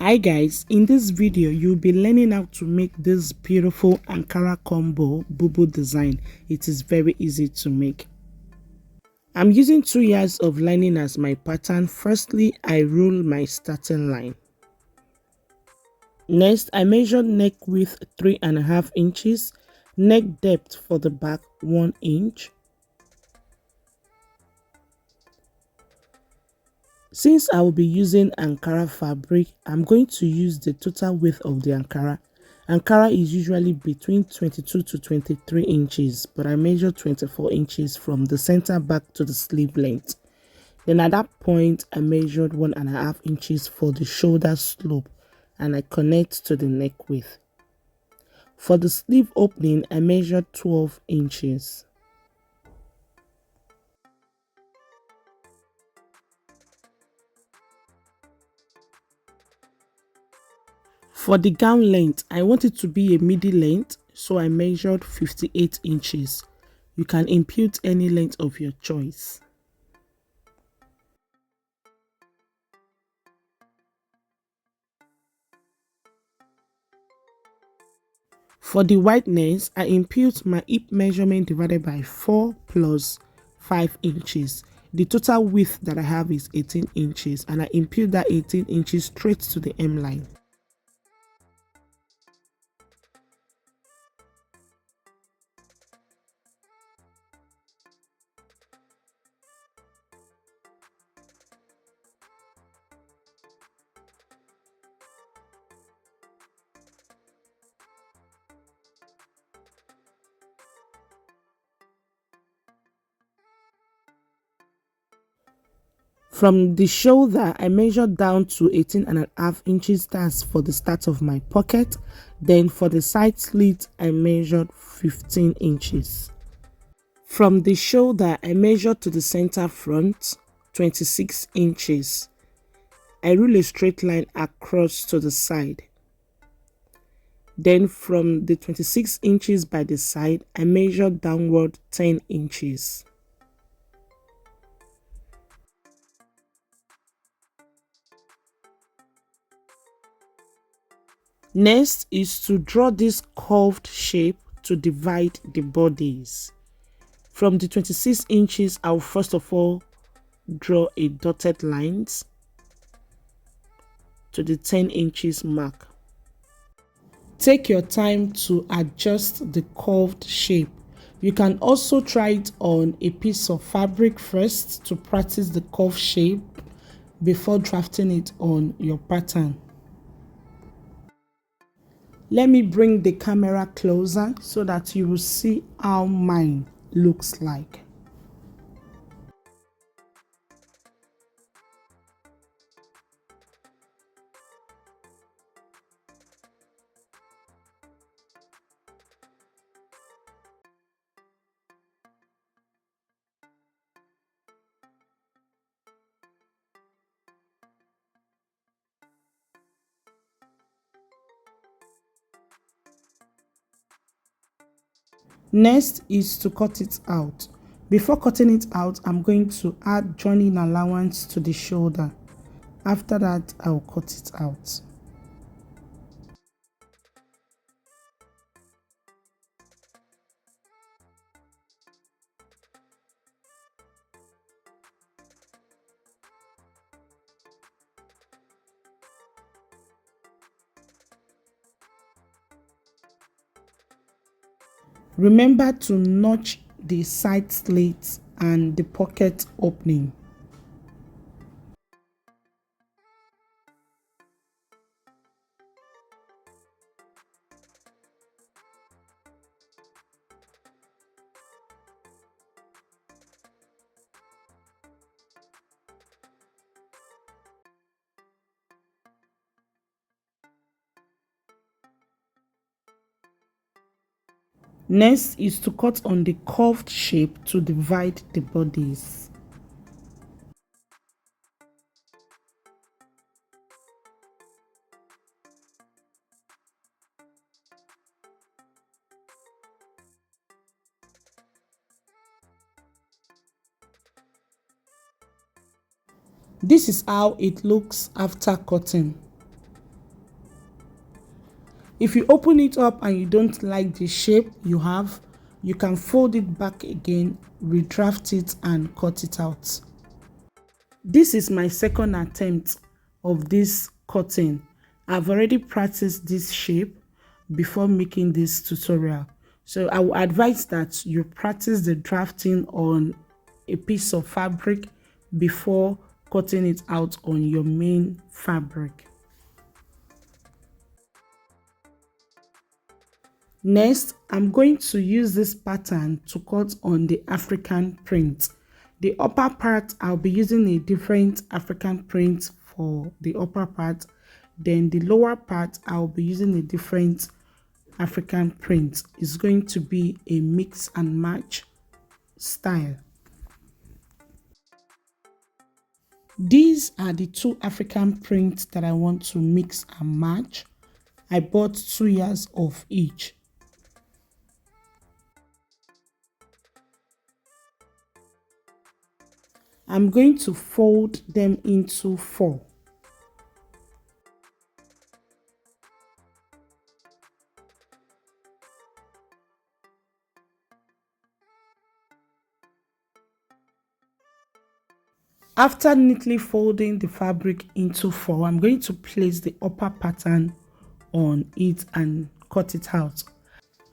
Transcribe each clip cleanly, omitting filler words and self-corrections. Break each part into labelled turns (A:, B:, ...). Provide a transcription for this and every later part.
A: Hi guys, in this video you'll be learning how to make this beautiful Ankara combo bubu design. It is very easy to make. I'm using 2 yards of lining as my pattern. Firstly, I roll my starting line. Next, I measured neck width 3.5 inches, neck depth for the back 1 inch. Since I will be using Ankara fabric, I'm going to use the total width of the Ankara. Ankara is usually between 22 to 23 inches, but I measured 24 inches from the center back to the sleeve length. Then at that point, I measured 1.5 inches for the shoulder slope and I connect to the neck width. For the sleeve opening, I measured 12 inches. For the gown length, I want it to be a midi length, so I measured 58 inches. You can impute any length of your choice. For the wideness, I impute my hip measurement divided by 4 plus 5 inches. The total width that I have is 18 inches and I impute that 18 inches straight to the hem line. From the shoulder, I measured down to 18.5 inches. That's for the start of my pocket. Then for the side slit, I measured 15 inches. From the shoulder, I measured to the center front, 26 inches. I rule a straight line across to the side. Then from the 26 inches by the side, I measured downward 10 inches. Next is to draw this curved shape to divide the bodies. From the 26 inches, I'll first of all draw a dotted lines to the 10 inches mark. Take your time to adjust the curved shape. You can also try it on a piece of fabric first to practice the curved shape before drafting it on your pattern. Let me bring the camera closer so that you will see how mine looks like. Next is to cut it out. Before cutting it out, I'm going to add joining allowance to the shoulder. After that, I'll cut it out. Remember to notch the side slits and the pocket opening. Next is to cut on the curved shape to divide the bodies. This is how it looks after cutting. If you open it up and you don't like the shape you have, you can fold it back again, redraft it and cut it out. This is my second attempt of this cutting. I've already practiced this shape before making this tutorial. So I would advise that you practice the drafting on a piece of fabric before cutting it out on your main fabric. Next, I'm going to use this pattern to cut on the African print. The upper part, I'll be using a different African print for the upper part. Then the lower part, I'll be using a different African print. It's going to be a mix and match style. These are the two African prints that I want to mix and match. I bought 2 yards of each. I'm going to fold them into 4. After neatly folding the fabric into 4, I'm going to place the upper pattern on it and cut it out.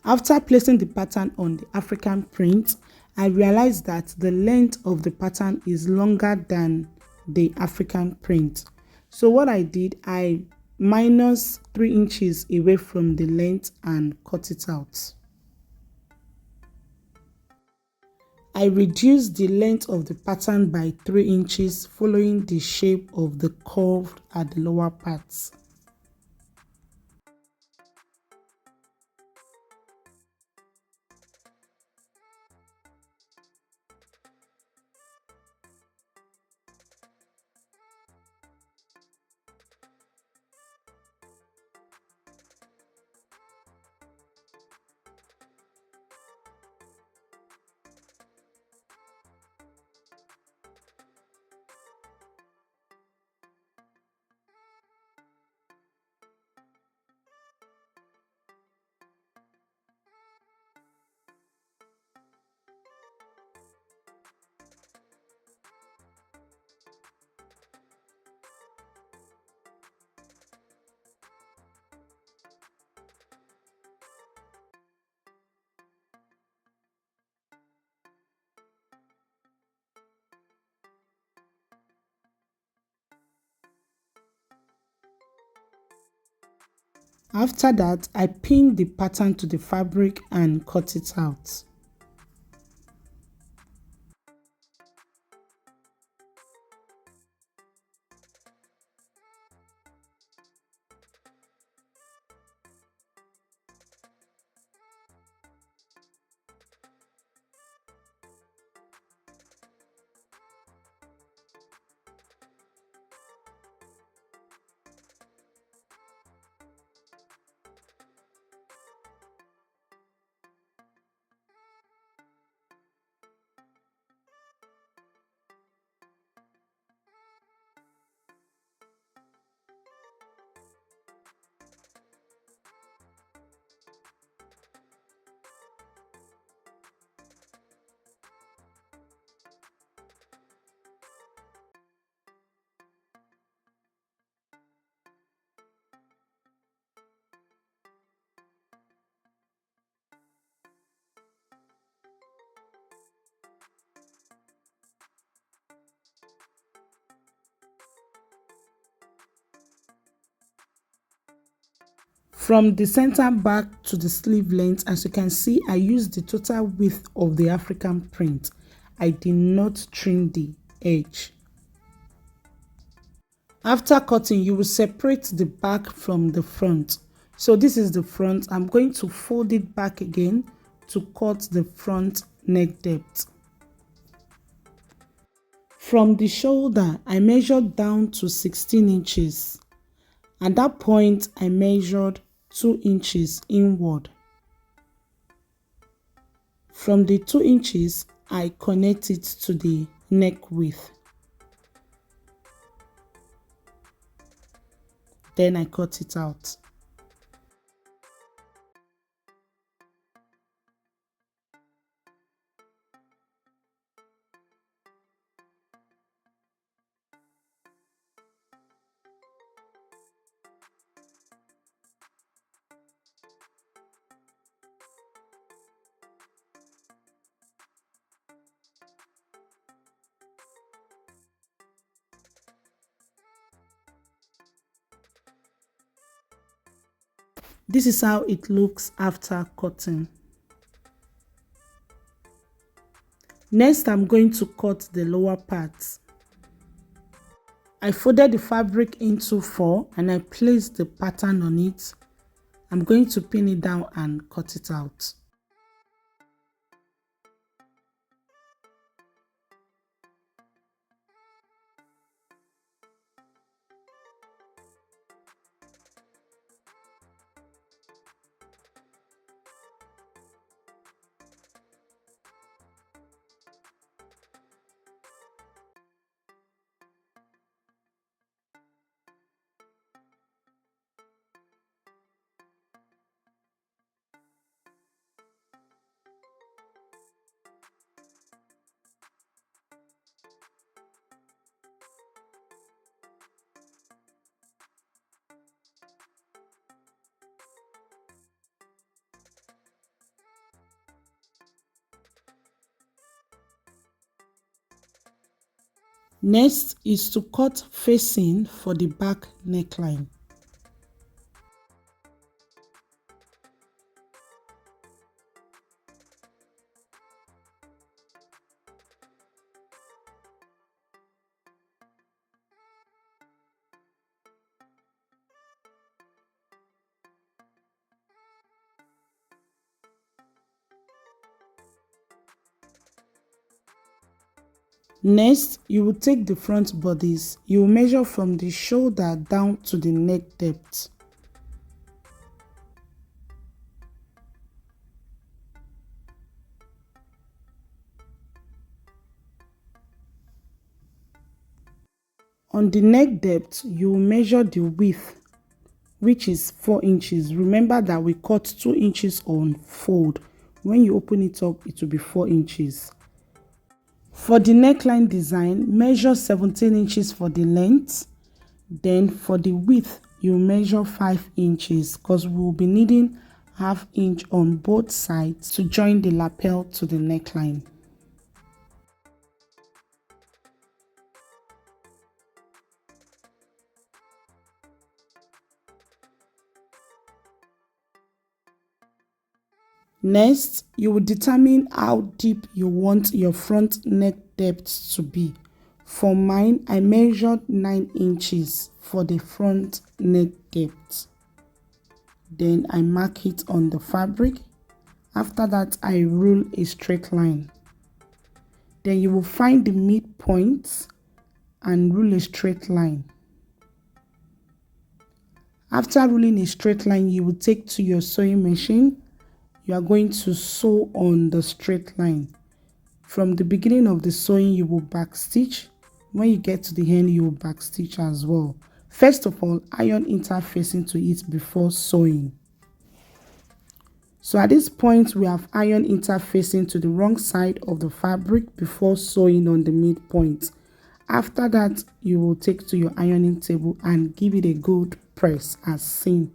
A: After placing the pattern on the African print, I realized that the length of the pattern is longer than the African print. So what I did, I minus 3 inches away from the length and cut it out. I reduced the length of the pattern by 3 inches following the shape of the curve at the lower parts. After that, I pinned the pattern to the fabric and cut it out. From the center back to the sleeve length, as you can see, I used the total width of the African print. I did not trim the edge. After cutting, you will separate the back from the front. So this is the front. I'm going to fold it back again to cut the front neck depth. From the shoulder, I measured down to 16 inches. At that point, I measured 2 inches inward. From the 2 inches, I connect it to the neck width. Then I cut it out. This is how it looks after cutting. Next, I'm going to cut the lower part. I folded the fabric into 4 and I placed the pattern on it. I'm going to pin it down and cut it out. Next is to cut facing for the back neckline. Next, you will take the front bodice. You will measure from the shoulder down to the neck depth. On the neck depth, you will measure the width, which is 4 inches. Remember that we cut 2 inches on fold. When you open it up, it will be 4 inches. For the neckline design, measure 17 inches for the length. Then for the width, you measure 5 inches because we will be needing ½ inch on both sides to join the lapel to the neckline. Next, you will determine how deep you want your front neck depth to be. For mine, I measured 9 inches for the front neck depth. Then I mark it on the fabric. After that, I rule a straight line. Then you will find the midpoint and rule a straight line. After ruling a straight line, you will take to your sewing machine. You are going to sew on the straight line. From the beginning of the sewing, you will backstitch. When you get to the end, you will backstitch as well. First of all, iron interfacing to it before sewing. So at this point, we have iron interfacing to the wrong side of the fabric before sewing on the midpoint. After that, you will take to your ironing table and give it a good press as seen.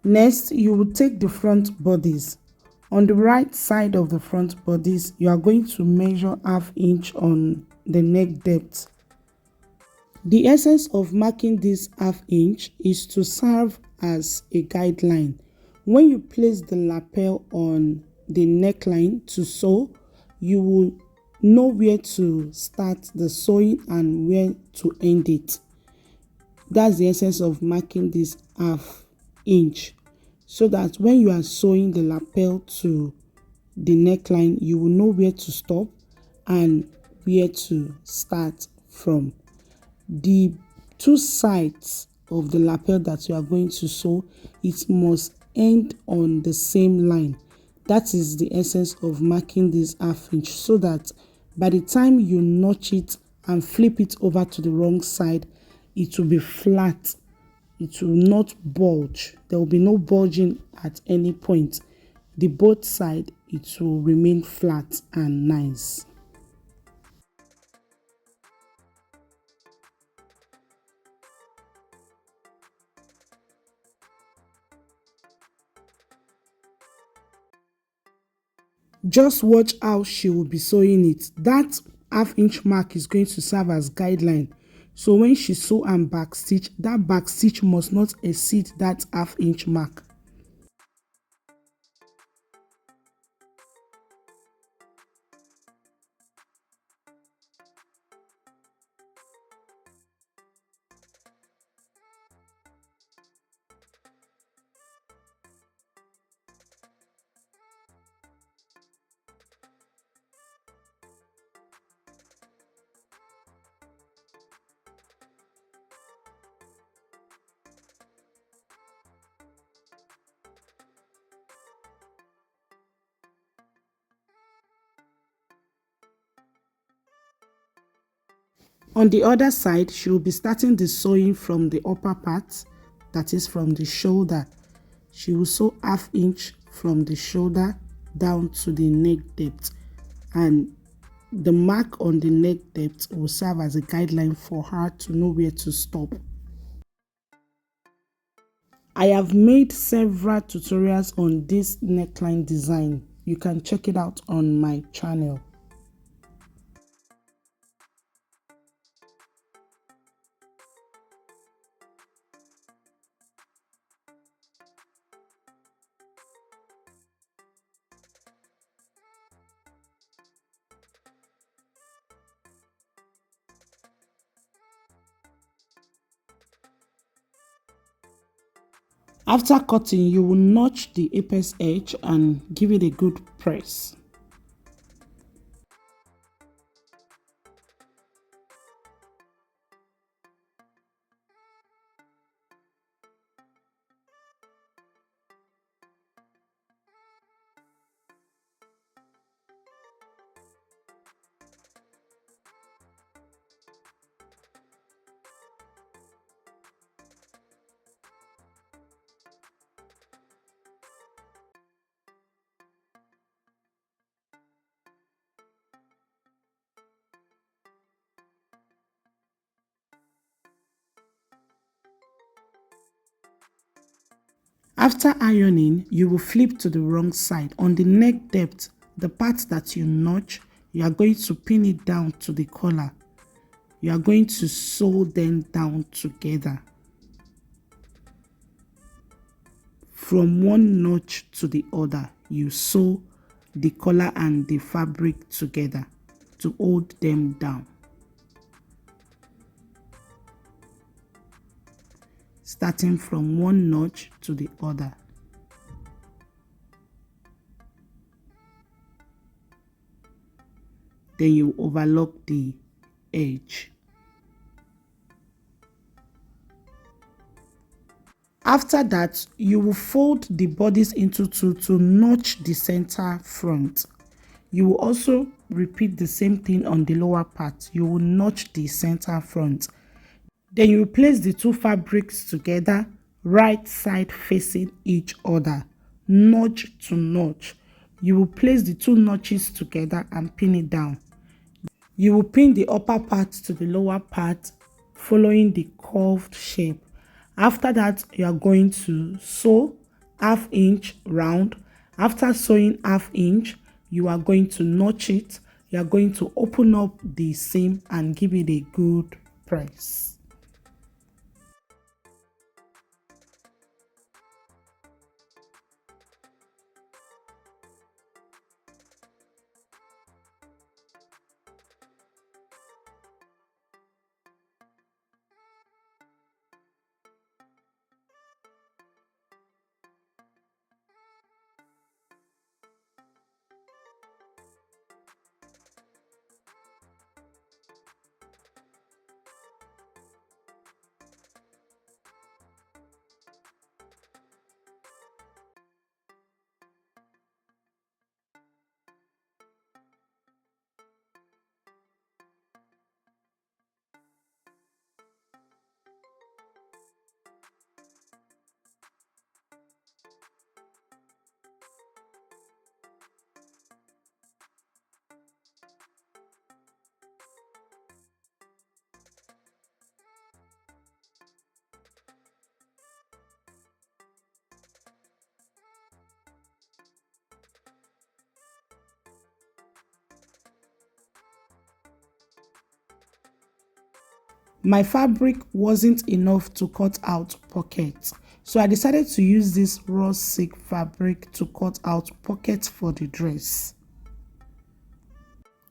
A: Next, you will take the front bodice. On the right side of the front bodice, you are going to measure ½ inch on the neck depth. The essence of marking this ½ inch is to serve as a guideline. When you place the lapel on the neckline to sew, you will know where to start the sewing and where to end it. That's the essence of marking this ½ inch, so that when you are sewing the lapel to the neckline, you will know where to stop and where to start from. The 2 sides of the lapel that you are going to sew, it must end on the same line. That is the essence of marking this ½ inch, so that by the time you notch it and flip it over to the wrong side, it will be flat. It will not bulge. There will be no bulging at any point. The both side, it will remain flat and nice. Just watch how she will be sewing it. That half-inch mark is going to serve as guideline. So when she sew and back stitch, that back stitch must not exceed that half-inch mark. On the other side, she will be starting the sewing from the upper part, that is from the shoulder. She will sew half-inch from the shoulder down to the neck depth, and the mark on the neck depth will serve as a guideline for her to know where to stop. I have made several tutorials on this neckline design. You can check it out on my channel. After cutting, you will notch the apex edge and give it a good press. After ironing, you will flip to the wrong side. On the neck depth, the part that you notch, you are going to pin it down to the collar. You are going to sew them down together. From one notch to the other, you sew the collar and the fabric together to hold them down. Starting from one notch to the other. Then you overlock the edge. After that, you will fold the bodice into two to notch the center front. You will also repeat the same thing on the lower part. You will notch the center front. Then you will place the two fabrics together, right side facing each other, notch to notch. You will place the two notches together and pin it down. You will pin the upper part to the lower part, following the curved shape. After that, you are going to sew half-inch round. After sewing half-inch, you are going to notch it. You are going to open up the seam and give it a good press. My fabric wasn't enough to cut out pockets, so I decided to use this raw silk fabric to cut out pockets for the dress.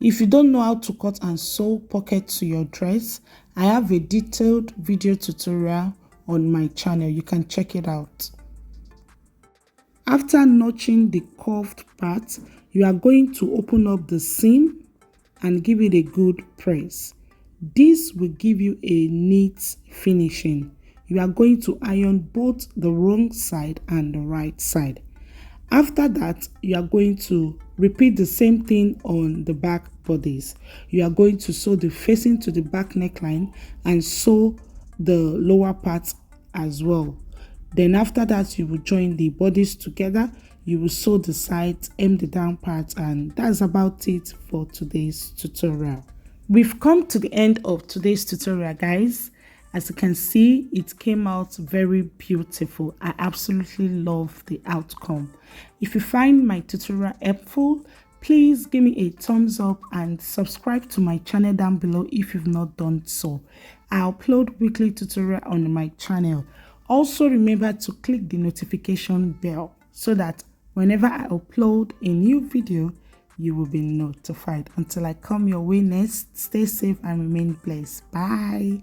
A: If you don't know how to cut and sew pockets to your dress, I have a detailed video tutorial on my channel. You can check it out. After notching the curved part, you are going to open up the seam and give it a good press. This will give you a neat finishing. You are going to iron both the wrong side and the right side. After that, you are going to repeat the same thing on the back bodies. You are going to sew the facing to the back neckline and sew the lower part as well. Then after that, you will join the bodies together. You will sew the sides, hem the down part, and that's about it for today's tutorial. We've come to the end of today's tutorial, guys. As you can see, it came out very beautiful. I absolutely love the outcome. If you find my tutorial helpful, please give me a thumbs up and subscribe to my channel down below if you've not done so. I upload weekly tutorial on my channel. Also remember to click the notification bell so that whenever I upload a new video, you will be notified. Until I come your way next, stay safe and remain blessed. Bye.